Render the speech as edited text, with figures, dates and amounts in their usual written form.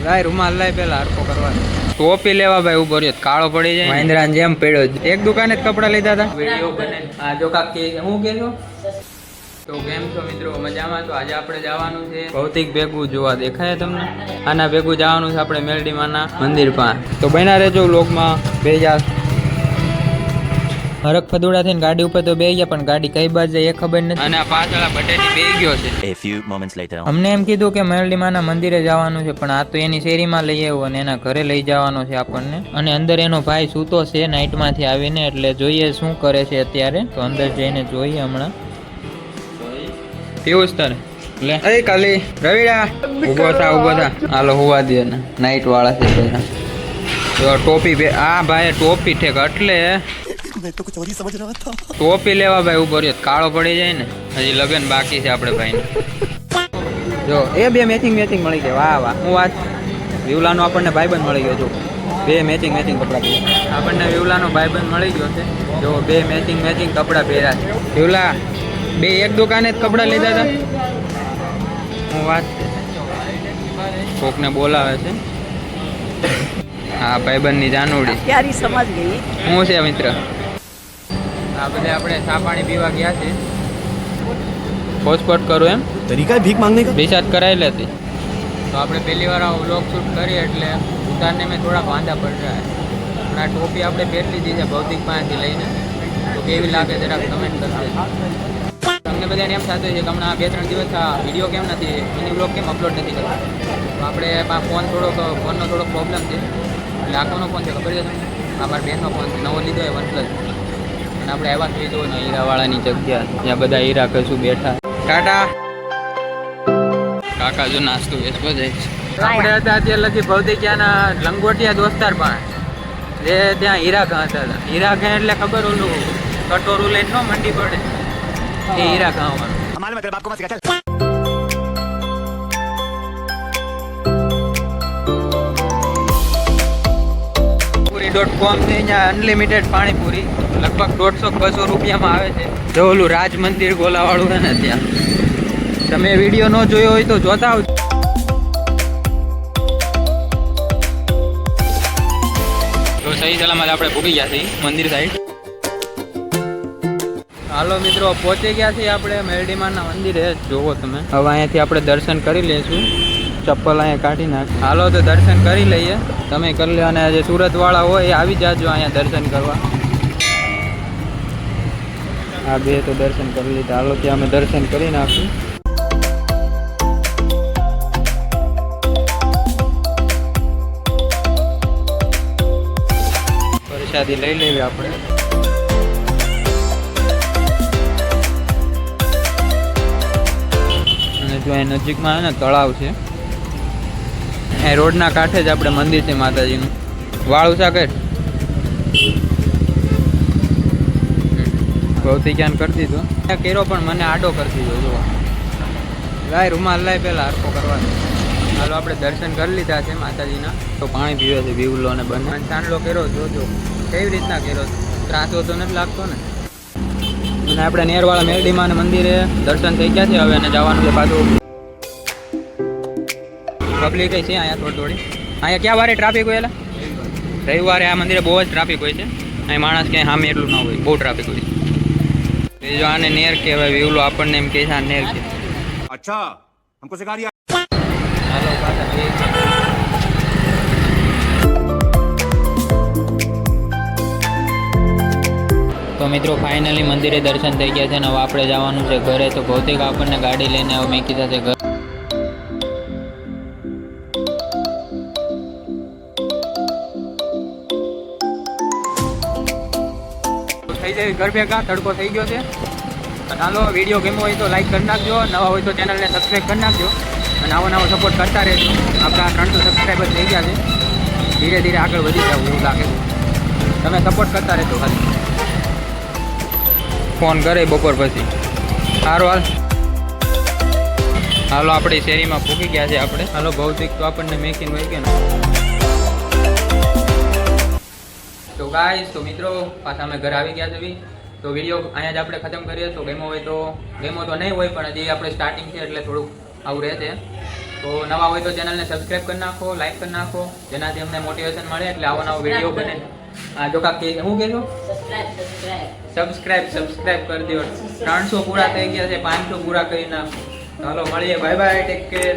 લાય રૂમાલ લાય પેલા હરખો કરવા ટોપી લેવા ભાઈ ઉભો રહ્યો કાળો પડી જાય મહિન્દ્રા જેમ પડ્યો એક દુકાને જ કપડા લીધા હતા વિડીયો બને આ જો કાક કે હું કે છો તો કેમ છો મિત્રો મજામાં તો આજે આપણે જવાનું છે ભૌતિક ભેગું જોવા દેખાય તમને આના ભેગું જવાનું છે આપણે મેલડીમાના મંદિર પાસે તો બન્યા રહેજો લોકમાં બે જા હરક ફદુડા થઈને ગાડી ઉપર તો બેહી ગયા પણ ગાડી કઈ બાજુ જાય એ ખબર નથી અને પાછળ બટેટી બેહી ગયો છે A few moments later. અમને એમ કીધું કે મેલડીમાના મંદિરે જવાનું છે પણ આ તો એની શેરીમાં લઈ આવ્યો અને એના ઘરે લઈ જવાનો છે આપણને અને અંદર એનો ભાઈ સૂતો છે નાઇટમાંથી આવીને એટલે જોઈએ શું કરે છે અત્યારે તો અંદર જઈને જોઈએ હમણાં પીવું તારે લે એ કાલી રવિડા ઉભો થા હાલો હોવા દે ને નાઇટ વાળા છે બધા તો ટોપી આ ભાઈ ટોપી ઠેક એટલે ટોપી લેવા ભાઈ ઉભો રહ્યો કાળો પડી જાય ને હજી લગન બાકી છે આપણે ભાઈને જો એ બે મેચિંગ મળી ગયા વાહ વાહ હું વાત વિવલાનો આપણને ભાઈબંધ મળી ગયો જો બે મેચિંગ કપડાં પહેર્યા આપણને વિવલાનો ભાઈબંધ મળી ગયો છે જો બે મેચિંગ કપડાં પહેર્યા છે વિવલા બે એક દુકાને જ કપડાં લીધા હતા હું વાત કોકને બોલાવે છે હા ભાઈબંધની જાનુડી प्यारी समझ गई હું છે મિત્ર આ બધે આપણે ચા પાણી પીવા ગયા છે હોટસ્પોટ કરું એમ तरीका है भीख मांगने का। રિચાર્જ કરાવી લેતી તો આપણે પહેલી વાર આ વ્લોગ શૂટ કરીએ એટલે ઉતારને મેં થોડા વાંધા પડ રહ્યા પણ આ ટોપી આપણે પહેરી લીધી છે ભૌતિક પાસેથી લઈને તો કેવી લાગે જરાક કમેન્ટ કરજો તમને બધાને એમ થતું છે કે હમણાં 2-3 દિવસ આ વિડીયો કેમ નથી મિની વ્લોગ કેમ અપલોડ નથી કરતા તો આપણે ફોનનો થોડોક પ્રોબ્લેમ છે એટલે આ કોનો ફોન છે ખબર છે તમને આ મારા બેનનો ફોન છે નવો લીધો હોય વનપ્લસ અને આપણે આવ્યા જોઈએ જો ને હીરાવાળાની જગ્યા જ્યાં બધા હીરા કશું બેઠા ટાટા કાકા જો નાસ્તો વેચવો જાય છે આપણે હતા અત્યારે લગી ભૌતિકિયાના લંગોટિયા દોસ્તાર પાસે જે ત્યાં હીરા ઘા હતા હીરા ઘા એટલે ખબર ઓલું કટોરું લઈને ન મંડી પડે એ હીરા ઘાવાનું हमारे मतलब आपको मत सिखा चल। .com છે અહીંયા અનલિમિટેડ પાણીપુરી લગભગ 150-200 રૂપિયામાં આવે છે જો ઓલું રાજ મંદિર ગોલાવાળું છે ને ત્યાં તમે વિડીયો ન જોયો હોય તો જોતા આવજો તો સહી સલામત આપણે ભૂગી ગયા છીએ મંદિર સાઈડ હાલો મિત્રો પહોંચી ગયા છીએ આપણે મેલડીમાના મંદિરે જોવો તમે હવે અહીંયાથી આપણે દર્શન કરી લઈશું ચપ્પલ અહીંયા કાઢી નાખ હાલો તો દર્શન કરી લઈએ તમે કરી લે અને જે સુરત વાળા હોય એ આવી જાજો અહીંયા દર્શન કરવા આ બે તો દર્શન કરી લીધા હાલો ત્યાં અમે દર્શન કરી નાખશું પ્રસાદી લઈ લેવી આપણે અને જો અહીં નજીકમાં ને તળાવ છે એ રોડના કાંઠે જ આપણે મંદિર છે માતાજીનું વાળું સાકર ભૌતિકિયાન કરી દીધો કેરો પણ મને આડો કરી દીધો જો લાય રૂમાલ લાય પેલા હરખો કરવાનો હાલો આપણે દર્શન કરી લીધા છે માતાજીના તો પાણી પીવે છે વિવલો ને બંને ચાંદલો કેરો જોજો કેવી રીતના કેરો ત્રાસો તો નથી લાગતો ને અને આપણે નેરવાળા મેલડીમાના મંદિરે દર્શન થઈ ગયા છે હવે એને જવાનું છે પાછું પબ્લિક છે અહીંયા થોડી અહીંયા ક્યાં વારે ટ્રાફિક હોય એલા રવિવારે આ મંદિરે બહુ જ ટ્રાફિક હોય છે અહીં માણસ ક્યાંય સામે એટલું ના હોય બહુ ટ્રાફિક હોય એ જો આને નેર કહેવાય વિવલો આપણને એમ કહે છે આ નેર કે अच्छा हमको सिखा दिया। હાલો પાછા તો મિત્રો ફાઇનલી મંદિરે દર્શન થઈ ગયા છે ને હવે આપણે જવાનું છે ઘરે તો ભૌતિક આપણને ગાડી લઈને હવે મેં કીધા છે ઘર થઈ જાય ઘર ભેગા તડકો થઈ ગયો છે ચાલો વિડીયો ગમ્યો હોય તો લાઈક કરી નાખજો નવા હોય તો ચેનલને સબસ્ક્રાઈબ કરી નાખજો અને આવો સપોર્ટ કરતા રહેજો આપણા 300 સબસ્ક્રાઈબર થઈ ગયા છે ધીરે ધીરે આગળ વધી જાવ એવું લાગે તમે સપોર્ટ કરતા રહેજો ખાલી ફોન કરે બપોર પછી સારું હાલો આપણી શેરીમાં પૂકી ગયા છે આપણે હાલો ભૌતિક તો આપણને મેકીને હોય કે ને તો ગાઈસ તો મિત્રો પાછા અમે ઘર આવી ગયા છે તો વિડીયો અહીંયા જ આપણે ખતમ કરીએ તો ગેમો તો નહીં હોય પણ હજી આપણે સ્ટાર્ટિંગ છે એટલે થોડુંક આવું રહે છે તો નવા હોય તો ચેનલને સબસ્ક્રાઇબ કરી નાખો, લાઈક કરી નાખો, જેનાથી અમને મોટિવેશન મળે એટલે આવો નવો વિડીયો બને. આ જો કાક હું કહેજો સબસ્ક્રાઇબ કરી દો. 300 પૂરા થઈ ગયા છે, 500 પૂરા કરી નાખો. ચાલો મળીએ, બાય બાય, ટેક કેર.